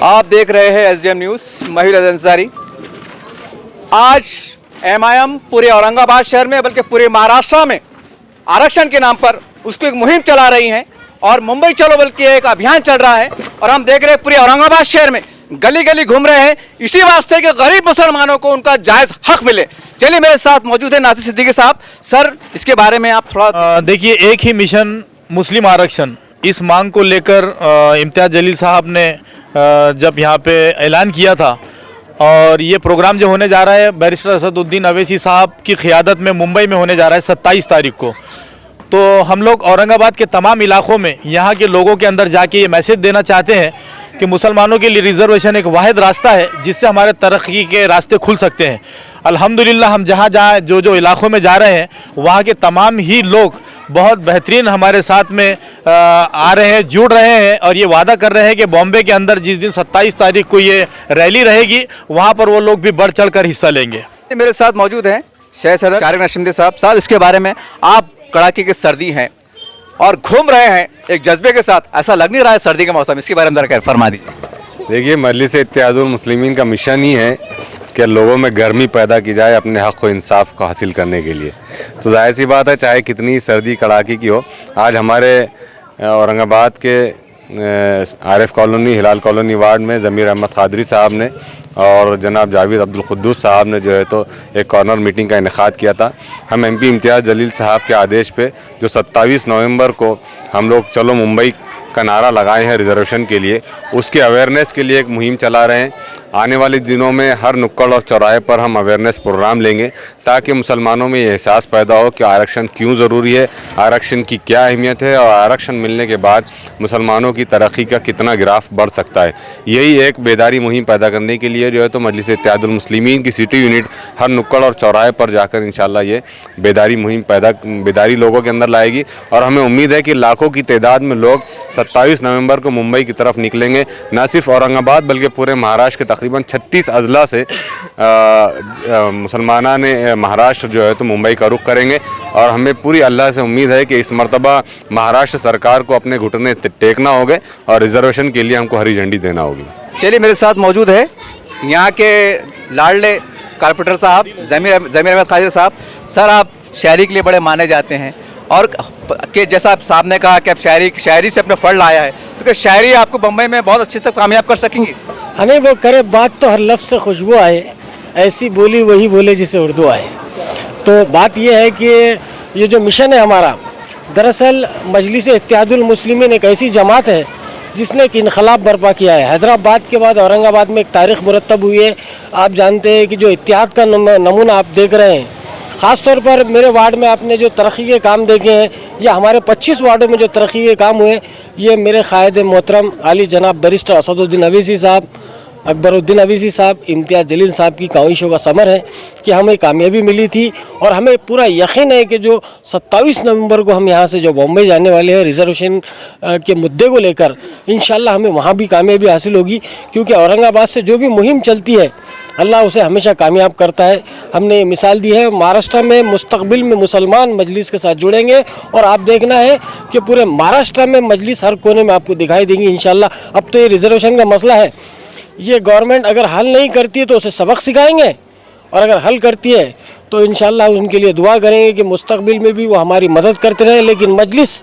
आप देख रहे हैं एसडीएम न्यूज़, महिल अंसारी। आज एमआईएम पूरे औरंगाबाद शहर में बल्कि पूरे महाराष्ट्र में आरक्षण के नाम पर उसको एक मुहिम चला रही हैं और मुंबई चलो बल्कि एक अभियान चल रहा है। और हम देख रहे हैं पूरे औरंगाबाद शहर में गली गली घूम रहे हैं इसी वास्ते कि गरीब मुसलमानों को उनका जायज़ हक मिले। चलिए मेरे साथ मौजूद है नासिर सिद्दीकी साहब। सर, इसके बारे में आप थोड़ा देखिए, एक ही मिशन मुस्लिम आरक्षण, इस मांग को लेकर इम्तियाज़ जलील साहब ने जब यहाँ पे ऐलान किया था और ये प्रोग्राम जो होने जा रहा है बैरिस्टर असदुद्दीन अवैसी साहब की क़ियादत में मुंबई में होने जा रहा है 27 तारीख को, तो हम लोग औरंगाबाद के तमाम इलाक़ों में यहाँ के लोगों के अंदर जाके ये मैसेज देना चाहते हैं कि मुसलमानों के लिए रिजर्वेशन एक वाहिद रास्ता है जिससे हमारे तरक्की के रास्ते खुल सकते हैं। अल्हम्दुलिल्लाह हम जहाँ जहाँ जो इलाक़ों में जा रहे हैं वहाँ के तमाम ही लोग बहुत बेहतरीन हमारे साथ में आ रहे हैं, जुड़ रहे हैं और ये वादा कर रहे हैं कि बॉम्बे के अंदर जिस दिन 27 तारीख को ये रैली रहेगी वहाँ पर वो लोग भी बढ़ चढ़ कर हिस्सा लेंगे। मेरे साथ मौजूद हैं शेख सदर तारिक नशीमुद्दीन साहब। इसके बारे में आप कड़ाके की सर्दी हैं और घूम रहे हैं एक जज्बे के साथ, ऐसा लग नहीं रहा है सर्दी का मौसम, इसके बारे में ज़रा फरमा दीजिए। देखिए, मजलिस इत्तेहादुल मुस्लिमीन का मिशन ही है कि लोगों में गर्मी पैदा की जाए अपने हक़ व इंसाफ को हासिल करने के लिए। तो जाहिर सी बात है, चाहे कितनी सर्दी कड़ाके की हो, आज हमारे औरंगाबाद के आरिफ कॉलोनी, हिलाल कॉलोनी वार्ड में ज़मीर अहमद क़ादरी साहब ने और जनाब जावेद अब्दुल क़ुद्दूस साहब ने जो है तो एक कॉर्नर मीटिंग का इनेकाद किया था। हम एमपी इम्तियाज़ जलील साहब के आदेश पे जो 27 नवंबर को हम लोग चलो मुंबई का नारा लगाए हैं रिजर्वेशन के लिए, उसके अवेयरनेस के लिए एक मुहिम चला रहे हैं। आने वाले दिनों में हर नुक्कड़ और चौराहे पर हम अवेयरनेस प्रोग्राम लेंगे ताकि मुसलमानों में ये एहसास पैदा हो कि आरक्षण क्यों ज़रूरी है, आरक्षण की क्या अहमियत है और आरक्षण मिलने के बाद मुसलमानों की तरक्की का कितना ग्राफ बढ़ सकता है। यही एक बेदारी मुहिम पैदा करने के लिए जो है तो मजलिस इत्तेहादुल मुस्लिमीन की सिटी यूनिट हर नुक्कड़ और चौराहे पर जाकर इंशाअल्लाह ये बेदारी मुहिम बेदारी लोगों के अंदर लाएगी। और हमें उम्मीद है कि लाखों की तादाद में लोग 27 नवंबर को मुंबई की तरफ निकलेंगे। न सिर्फ औरंगाबाद बल्कि पूरे महाराष्ट्र के तकरीबन 36 अजला से मुसलमाना ने महाराष्ट्र जो है तो मुंबई का रुख करेंगे। और हमें पूरी अल्लाह से उम्मीद है कि इस मरतबा महाराष्ट्र सरकार को अपने घुटने टेकना होगा और रिजर्वेशन के लिए हमको हरी झंडी देना होगी। चलिए मेरे साथ मौजूद है यहाँ के लाडले कारपोरेटर साहब ज़मीर अहमद क़ादरी साहब। सर, आप शायरी के लिए बड़े माने जाते हैं और कि जैसा आप साहब ने कहा कि आप शायरी से अपने फल लाया है, तो क्या शायरी आपको बम्बई में बहुत अच्छे तक कामयाब कर सकेंगी? हमें वो करे बात तो हर लफ्ज़ से खुशबू आए, ऐसी बोली वही बोले जिसे उर्दू आए। तो बात ये है कि ये जो मिशन है हमारा, दरअसल मजलिस इत्तेहादुल मुस्लिमीन एक ऐसी जमात है जिसने एक इनकलाब बर्पा किया है। हैदराबाद के बाद औरंगाबाद में एक तारीख़ मुरतब हुई है। आप जानते हैं कि जो इत्तेहाद का नमूना आप देख रहे हैं, ख़ास तौर पर मेरे वार्ड में आपने जो तरक्की के काम देखे हैं या हमारे 25 वार्डों में जो तरक्की के काम हुए, ये मेरे क़ायद मोहतरम आली जनाब बैरिस्टर असदुद्दीन अवैसी साहब, अकबरुद्दीन अवैसी साहब, इम्तियाज़ जलील साहब की काविशों का समर है कि हमें कामयाबी मिली थी। और हमें पूरा यकीन है कि जो 27 नवंबर को हम यहाँ से जो बॉम्बे जाने वाले हैं रिजर्वेशन के मुद्दे को लेकर, इंशाल्लाह हमें वहाँ भी कामयाबी हासिल होगी। क्योंकि औरंगाबाद से जो भी मुहिम चलती है अल्लाह उसे हमेशा कामयाब करता है। हमने मिसाल दी है, महाराष्ट्र में मुस्तकबिल में मुसलमान मजलिस के साथ जुड़ेंगे और आप देखना है कि पूरे महाराष्ट्र में मजलिस हर कोने में आपको दिखाई देंगी इंशाल्लाह। अब तो ये रिजर्वेशन का मसला है, ये गवर्नमेंट अगर हल नहीं करती है तो उसे सबक सिखाएंगे और अगर हल करती है तो इंशाल्लाह उनके लिए दुआ करेंगे कि मुस्तकबिल में भी वो हमारी मदद करते रहे। लेकिन मजलिस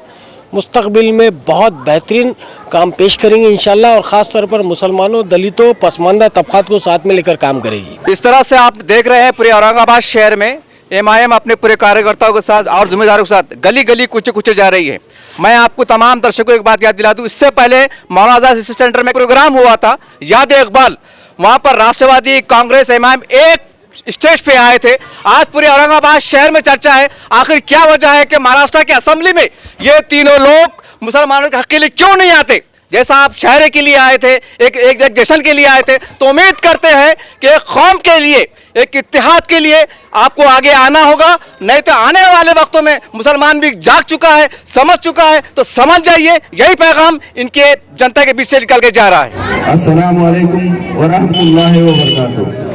मुस्तकबिल में बहुत बेहतरीन काम पेश करेंगे इंशाल्लाह और ख़ास तौर पर मुसलमानों, दलितों, पसमानदा तबक़ात को साथ में लेकर काम करेगी। इस तरह से आप देख रहे हैं पूरे औरंगाबाद शहर में एमआईएम अपने पूरे कार्यकर्ताओं के साथ और जिम्मेदारों के साथ गली गली कुछ जा रही है। मैं आपको तमाम दर्शकों को एक बात याद दिला दूं, इससे पहले मौलाना आज़ाद शिशु सेंटर में प्रोग्राम हुआ था याद इकबाल, वहाँ पर राष्ट्रवादी कांग्रेस एमआईएम एक स्टेज पे आए थे। आज पूरे औरंगाबाद शहर में चर्चा है आखिर क्या वजह है कि महाराष्ट्र के असेंबली में ये तीनों लोग मुसलमानों के हक के लिए क्यों नहीं आते। जैसा आप शायरे के लिए आए थे, एक जश्न के लिए आए थे, तो उम्मीद करते हैं कि एक कौम के लिए, एक इत्तेहाद के लिए आपको आगे आना होगा। नहीं तो आने वाले वक्तों में मुसलमान भी जाग चुका है, समझ चुका है, तो समझ जाइए यही पैगाम इनके जनता के बीच से निकल के जा रहा है। अस्सलामु अलैकुम व रहमतुल्लाहि व बरकातुहू।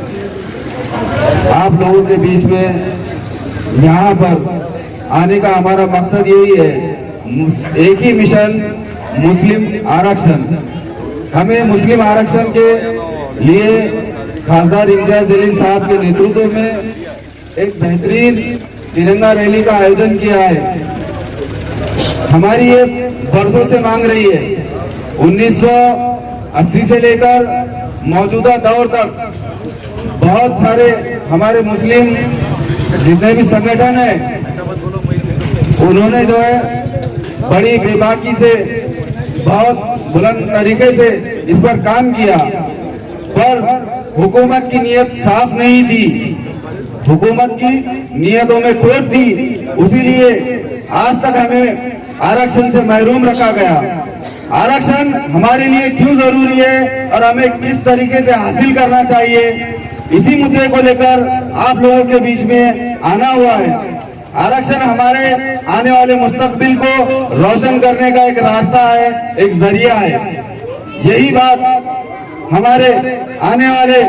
आप लोगों के बीच में यहाँ पर आने का हमारा मकसद यही है, एक ही मिशन मुस्लिम आरक्षण। हमें मुस्लिम आरक्षण के लिए खासदार इम्तियाज जलील साहब के नेतृत्व में एक बेहतरीन तिरंगा रैली का आयोजन किया है। हमारी ये बरसों से मांग रही है। 1980 से लेकर मौजूदा दौर तक बहुत सारे हमारे मुस्लिम जितने भी संगठन हैं उन्होंने जो है बड़ी बेबाकी से बहुत बुलंद तरीके से इस पर काम किया, पर हुकूमत की नीयत साफ नहीं थी, हुकूमत की नीयतों में खोट थी। इसीलिए आज तक हमें आरक्षण से महरूम रखा गया। आरक्षण हमारे लिए क्यों जरूरी है और हमें किस तरीके से हासिल करना चाहिए, इसी मुद्दे को लेकर आप लोगों के बीच में आना हुआ है। आरक्षण हमारे आने वाले मुस्तकबिल को रोशन करने का एक रास्ता है, एक जरिया है। यही बात हमारे आने वाले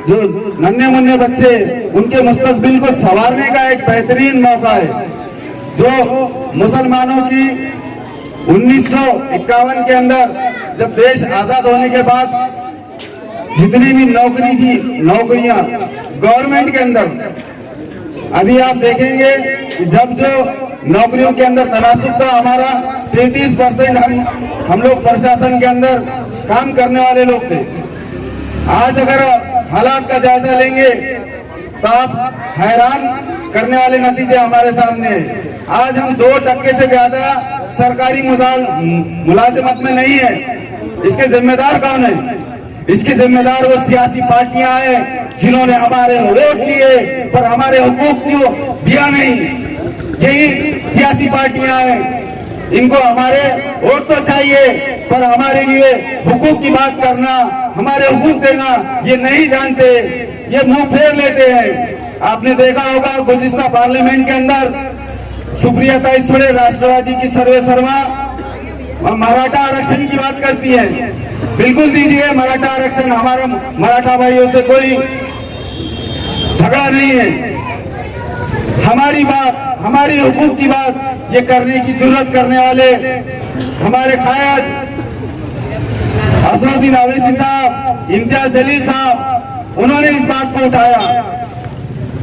जो नन्हे मुन्ने बच्चे उनके मुस्तकबिल को संवारने का एक बेहतरीन मौका है। जो मुसलमानों की 1951 के अंदर जब देश आजाद होने के बाद जितनी भी नौकरी थी, नौकरियां गवर्नमेंट के अंदर, अभी आप देखेंगे कि जब जो नौकरियों के अंदर तनासुब था हमारा 33% हम लोग प्रशासन के अंदर काम करने वाले लोग थे। आज अगर हालात का जायजा लेंगे तो आप हैरान करने वाले नतीजे हमारे सामने हैं। आज हम 2% से ज्यादा सरकारी मुलाजिमत में नहीं है। इसके जिम्मेदार कौन है? इसके जिम्मेदार वो सियासी पार्टियां हैं जिन्होंने हमारे वोट लिए पर हमारे हुकूक क्यों दिया नहीं। यही सियासी पार्टियां हैं, इनको हमारे वोट तो चाहिए पर हमारे लिए हुकूक की बात करना, हमारे हुकूक देना ये नहीं जानते, ये मुंह फेर लेते हैं। आपने देखा होगा गुज़िश्ता पार्लियामेंट के अंदर सुप्रिया ताईसुड़े राष्ट्रवादी की सर्वे सर्वा मराठा आरक्षण की बात करती है। बिल्कुल दीजिए मराठा आरक्षण, हमारा मराठा भाइयों से कोई झगड़ा नहीं है। हमारी बात, हमारी हुकूक की बात ये करने की जरूरत करने वाले हमारे कायद असदुद्दीन अवैसी साहब, इम्तियाज जलील साहब, उन्होंने इस बात को उठाया।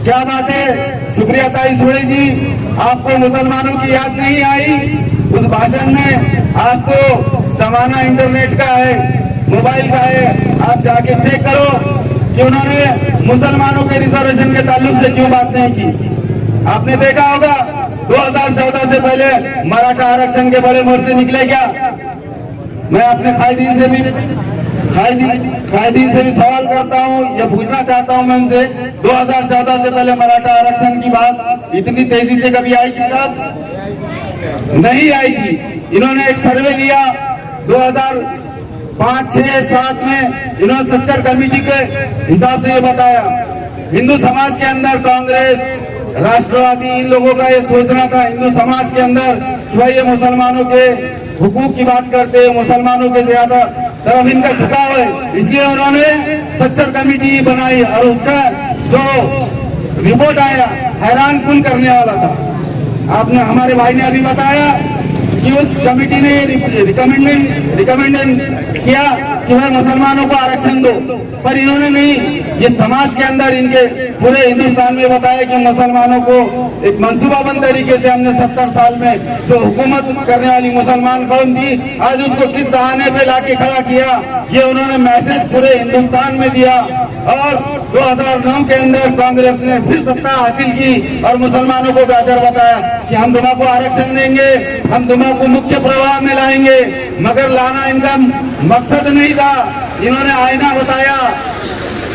क्या बात है सुप्रिया ताईसुड़े जी, आपको मुसलमानों की याद नहीं आई उस भाषण में? आज तो जमाना इंटरनेट का है, मोबाइल का है, आप जाके चेक करो कि उन्होंने मुसलमानों के रिजर्वेशन के ताल्लुक से क्यों बात नहीं की। आपने देखा होगा 2014 से पहले मराठा आरक्षण के बड़े मोर्चे निकले क्या? मैं अपने कायदीन से भी सवाल करता हूं या पूछना चाहता हूं मैं उनसे, 2014 से पहले मराठा आरक्षण की बात इतनी तेजी से कभी आई थी? तब नहीं आई थी। इन्होंने एक सर्वे लिया 2005, 6, 7 में, इन्होंने सच्चर कमेटी के हिसाब से ये बताया हिंदू समाज के अंदर कांग्रेस, राष्ट्रवादी, इन लोगों का ये सोचना था हिंदू समाज के अंदर कि भाई ये मुसलमानों के हुकूक की बात करते हैं, मुसलमानों के ज्यादा तरफ इनका झुकाव है, इसलिए उन्होंने सच्चर कमेटी बनाई और उसका जो रिपोर्ट आया हैरान कुन करने वाला था। आपने, हमारे भाई ने अभी बताया कि उस कमेटी ने रिकमेंडेशन किया कि भाई मुसलमानों को आरक्षण दो, पर इन्होंने नहीं, ये समाज के अंदर इनके पूरे हिंदुस्तान में बताया कि मुसलमानों को एक मंसूबाबंद तरीके से हमने 70 साल में जो हुकूमत करने वाली मुसलमान कौम थी आज उसको किस बहाने पे लाके खड़ा किया, ये उन्होंने मैसेज पूरे हिंदुस्तान में दिया। और 2009 के अंदर कांग्रेस ने फिर सत्ता हासिल की और मुसलमानों को बेहतर बताया कि हम तुम्हारा आरक्षण देंगे, हम तुम्हारा मुख्य प्रवाह में लाएंगे, मगर लाना इनका मकसद नहीं था। इन्होंने आईना बताया,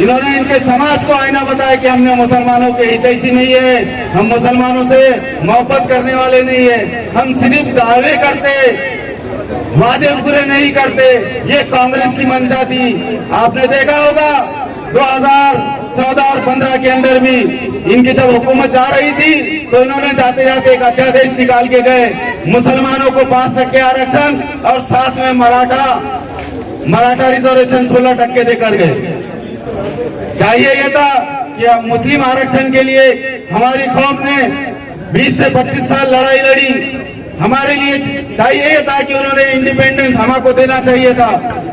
इन्होंने इनके समाज को आईना बताया कि हमने मुसलमानों के हितैषी नहीं है, हम मुसलमानों से मोहब्बत करने वाले नहीं है, हम सिर्फ दावे करते, वादे पूरे नहीं करते। ये कांग्रेस की मंशा थी। आपने देखा होगा 2014 और 15 के अंदर भी इनकी जब हुकूमत जा रही थी तो इन्होंने जाते जाते एक अध्यादेश निकाल के गए, मुसलमानों को 5% आरक्षण और साथ में मराठा रिजर्वेशन 16% देकर गए। चाहिए यह था कि मुस्लिम आरक्षण के लिए हमारी कौम ने 20 से 25 साल लड़ाई लड़ी, हमारे लिए चाहिए था कि उन्होंने इंडिपेंडेंस हमको देना चाहिए था,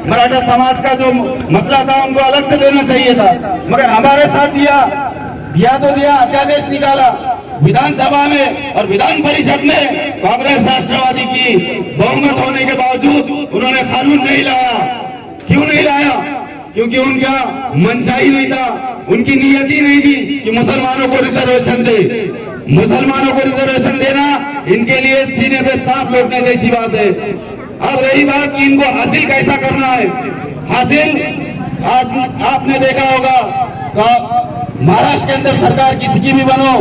मराठा समाज का जो मसला था उनको अलग से देना चाहिए था, मगर हमारे साथ दिया तो दिया, अध्यादेश निकाला विधानसभा में और विधान परिषद में कांग्रेस राष्ट्रवादी की बहुमत होने के बावजूद उन्होंने कानून नहीं लाया। क्यों नहीं लाया? क्योंकि उनका मंशा ही नहीं था, उनकी नियत ही नहीं थी कि मुसलमानों को रिजर्वेशन दे। मुसलमानों को रिजर्वेशन देना इनके लिए सीने पे सांप लौटने जैसी बात है। अब रही बात कि इनको हासिल कैसा करना है, हासिल आज आपने देखा होगा महाराष्ट्र के अंदर सरकार किसी की भी बनो,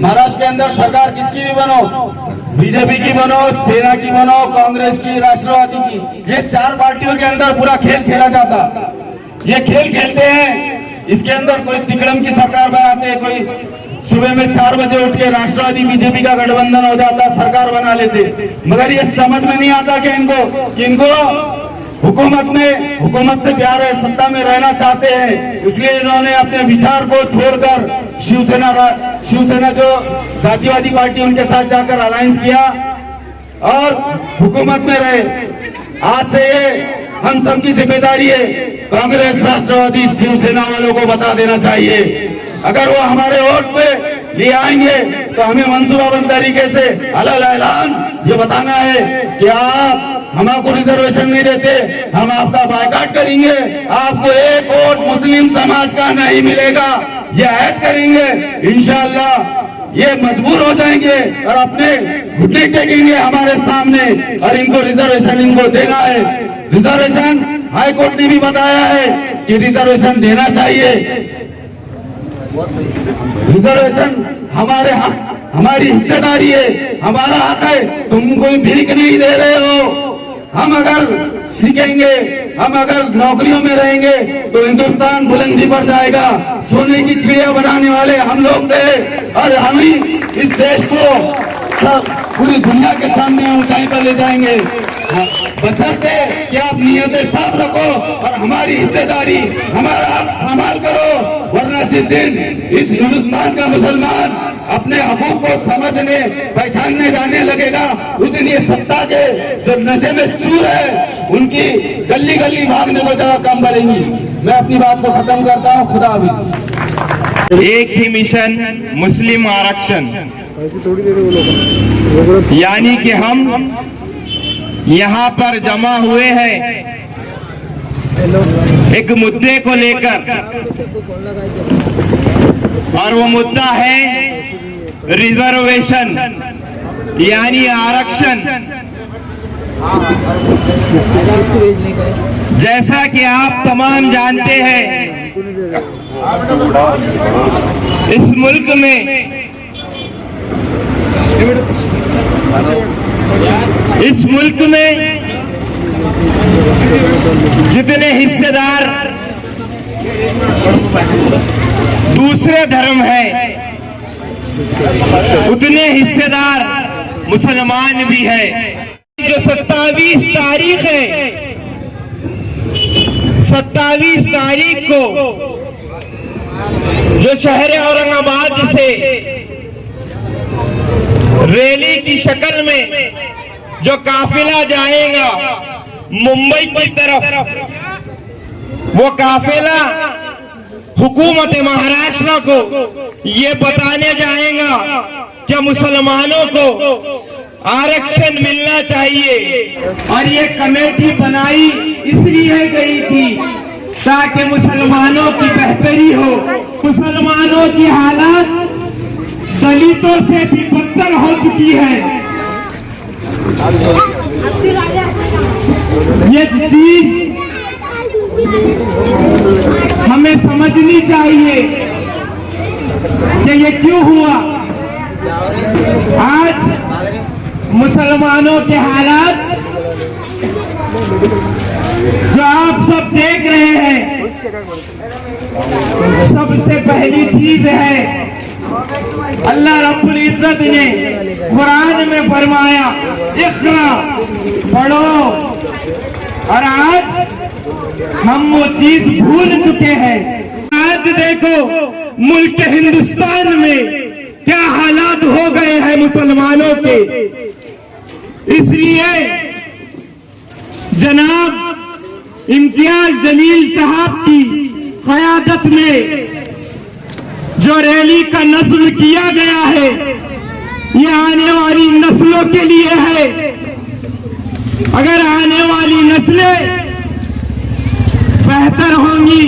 महाराष्ट्र के अंदर सरकार किसकी भी बनो, बीजेपी की बनो, सेना की बनो, कांग्रेस की, राष्ट्रवादी की, ये चार पार्टियों के अंदर पूरा खेल खेला जाता। ये खेल खेलते हैं, इसके अंदर कोई तिकड़म की सरकार बनाते हैं, कोई सुबह में 4 बजे उठ के राष्ट्रवादी बीजेपी का गठबंधन हो जाता, सरकार बना लेते। मगर ये समझ में नहीं आता कि इनको हुकूमत से प्यार है, सत्ता में रहना चाहते हैं, इसलिए इन्होंने अपने विचार को छोड़कर शिवसेना जो जातिवादी पार्टी उनके साथ जाकर अलायंस किया और हुकूमत में रहे। आज से ये हम सबकी जिम्मेदारी है, कांग्रेस राष्ट्रवादी शिवसेना वालों को बता देना चाहिए, अगर वो हमारे वोट पे ले आएंगे तो हमें मंसूबाबंद तरीके से अलग ऐलान ये बताना है कि आप हमको रिजर्वेशन नहीं देते, हम आपका बायकॉट करेंगे, आपको एक वोट मुस्लिम समाज का नहीं मिलेगा, ये ऐड करेंगे। इंशाअल्लाह ये मजबूर हो जाएंगे और अपने घुटने टेकेंगे हमारे सामने और इनको रिजर्वेशन इनको देना है। रिजर्वेशन हाई कोर्ट ने भी बताया है कि रिजर्वेशन देना चाहिए। रिजर्वेशन हमारे हक, हमारी हिस्सेदारी है, हमारा हक है, तुम कोई भीख नहीं दे रहे हो। हम अगर सीखेंगे, हम अगर नौकरियों में रहेंगे तो हिंदुस्तान बुलंदी पर जाएगा। सोने की चिड़िया बनाने वाले हम लोग थे और हम ही इस देश को सब पूरी दुनिया के सामने ऊंचाई पर ले जाएंगे, बशर्ते कि आप नियतें साफ रखो और हमारी हिस्सेदारी हमारा अमल करो। वरना जिस दिन इस हिंदुस्तान का मुसलमान अपने हकूक को समझने पहचानने जाने लगेगा, उस दिन ये सत्ता के जो नशे में चूर है उनकी गली गली भागने को जगह कम पड़ेगी। मैं अपनी बात को खत्म करता हूँ। खुदा हाफिज। एक ही मिशन, मुस्लिम आरक्षण, यानी कि हम यहाँ पर जमा हुए हैं एक मुद्दे को लेकर, और वो मुद्दा है रिजर्वेशन यानी आरक्षण। जैसा कि आप तमाम जानते हैं, इस मुल्क में जितने हिस्सेदार दूसरे धर्म हैं, उतने हिस्सेदार मुसलमान भी हैं। जो 27 तारीख है, 27 तारीख को जो शहर औरंगाबाद से रैली की शक्ल में जो काफिला जाएगा मुंबई की तरफ, वो काफिला हुकूमत महाराष्ट्र को ये बताने जाएगा कि मुसलमानों को आरक्षण मिलना चाहिए। और ये कमेटी बनाई इसलिए गई थी ताकि मुसलमानों की बेहतरी हो। मुसलमानों की हालत दलितों से भी बदतर हो चुकी है। ये चीज हमें समझनी चाहिए कि ये क्यों हुआ। आज मुसलमानों के हालात जो आप सब देख रहे हैं, सबसे पहली चीज है अल्लाह रब्बुल इज्जत ने कुरान में फरमाया इक़रा, पढ़ो। और आज हम वो चीज भूल चुके हैं। आज देखो मुल्क हिंदुस्तान में क्या हालात हो गए हैं मुसलमानों के। इसलिए जनाब इम्तियाज जलील साहब की क़यादत में जो रैली का नज़्म किया गया है, ये आने वाली नस्लों के लिए है। अगर आने वाली नस्लें बेहतर होंगी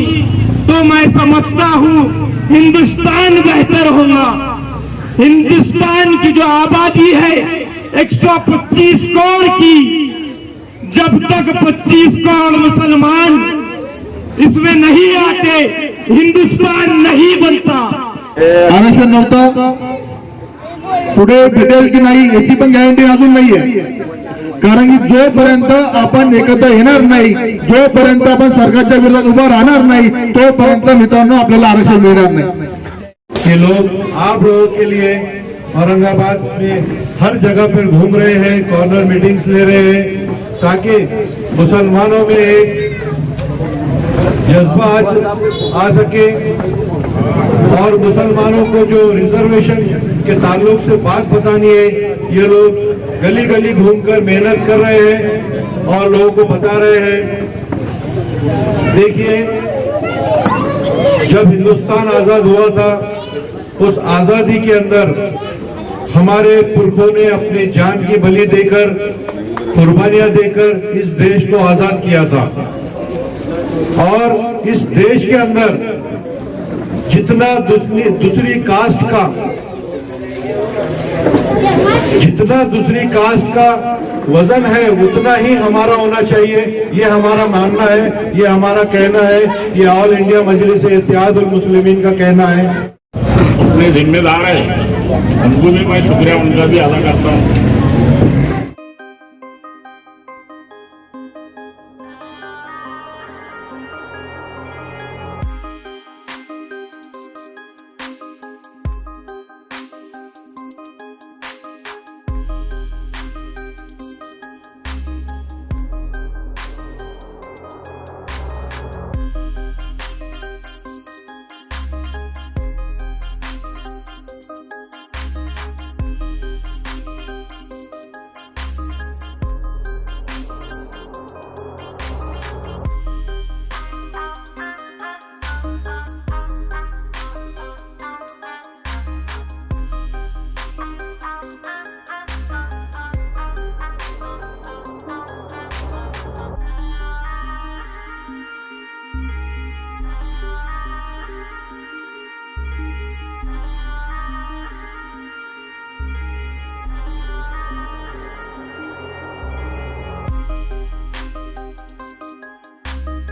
तो मैं समझता हूं हिंदुस्तान बेहतर होगा। हिंदुस्तान की जो आबादी है 125 करोड़ की, जब तक 25 करोड़ मुसलमान इसमें नहीं आते हिंदुस्तान नहीं बनता। आरक्षण नव्हतं, पुढे भेटेल की नाही याची पण गॅरंटी अजून नाहीये, कारण की जोपर्यंत आपण एकत्र येणार नाही, जोपर्यंत आपण सरकारच्या विरोधात उभा राहणार नाही, तोपर्यंत मित्रांनो आपल्याला आरक्षण मिळणार नाही। ये लोग आप लोगों के लिए औरंगाबाद में हर जगह पर घूम रहे हैं, कॉर्नर मीटिंग्स ले रहे हैं, ताकि मुसलमानों में एक जज्बा आ सके और मुसलमानों को जो रिजर्वेशन के ताल्लुक से बात बतानी है, ये लोग गली गली घूमकर मेहनत कर रहे हैं और लोगों को बता रहे हैं। देखिए, जब हिंदुस्तान आजाद हुआ था, उस आजादी के अंदर हमारे पुरखों ने अपनी जान की बलि देकर, कुर्बानियां देकर इस देश को आजाद किया था। और इस देश के अंदर जितना दूसरी कास्ट का वजन है, उतना ही हमारा होना चाहिए। ये हमारा मानना है, ये हमारा कहना है, ये ऑल इंडिया मजलिस इत्तेहादुल मुस्लिमीन का कहना है। अपने जिम्मेदार है, उनको भी मैं शुक्रिया उनका भी अदा करता हूँ।